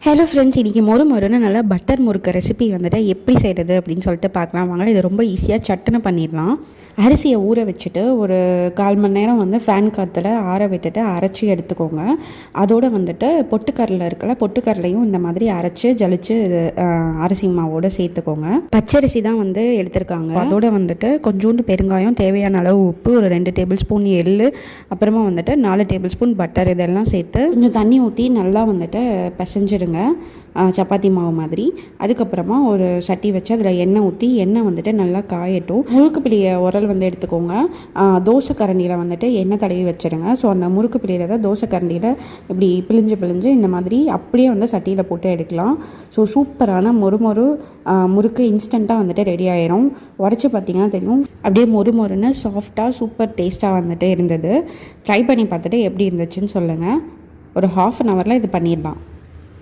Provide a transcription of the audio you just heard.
Hello friends, இன்றைக்கி மொறுன்னு நல்லா பட்டர் முறுக்கு ரெசிபி வந்துட்டு எப்படி செய்கிறது அப்படின்னு சொல்லிட்டு பார்க்கலாம் வாங்க. இது ரொம்ப ஈஸியாக சட்டுன்னு பண்ணிடலாம். அரிசியை ஊற வச்சுட்டு ஒரு 1/4 மணி நேரம் வந்து ஃபேன் காற்றுல ஆற விட்டுட்டு அரைச்சி எடுத்துக்கோங்க. அதோடு வந்துட்டு பொட்டுக்கடலை இருக்குல்ல, பொட்டுக்கடலையும் இந்த மாதிரி அரைச்சி ஜலிச்சு அரிசி மாவோடு சேர்த்துக்கோங்க. பச்சரிசி தான் வந்து எடுத்திருக்காங்க. அதோடு வந்துட்டு கொஞ்சோண்டு பெருங்காயம், தேவையான அளவு உப்பு, ஒரு 2 டேபிள் ஸ்பூன் எள், அப்புறமா வந்துட்டு 4 டேபிள் ஸ்பூன் பட்டர், இதெல்லாம் சேர்த்து கொஞ்சம் தண்ணி ஊற்றி நல்லா வந்துட்டு பிசைஞ்சிடுங்க, சப்பாத்தி மாவு மாதிரி. அதுக்கப்புறமா ஒரு சட்டி வச்சு அதில் எண்ணெய் ஊற்றி எண்ணெய் வந்துட்டு நல்லா காயட்டும். முறுக்கு பிள்ளையை உரல் வந்து எடுத்துக்கோங்க. தோசை கரண்டியில் வந்துட்டு எண்ணெய் தடவி வச்சுடுங்க. ஸோ அந்த முறுக்கு பிள்ளையில் தான் தோசை கரண்டியில் இப்படி பிழிஞ்சு இந்த மாதிரி அப்படியே வந்து சட்டியில் போட்டு எடுக்கலாம். ஸோ சூப்பரான மொறு முறுக்கு இன்ஸ்டண்ட்டாக வந்துட்டு ரெடி ஆயிரும். உடச்சி பார்த்திங்கன்னா தெரியும், அப்படியே மொறுன்னு சாஃப்டாக சூப்பர் டேஸ்ட்டாக வந்துட்டு இருந்தது. ட்ரை பண்ணி பார்த்துட்டு எப்படி இருந்துச்சுன்னு சொல்லுங்கள். ஒரு 1/2 அன் ஹவரில் இது பண்ணிடலாம்.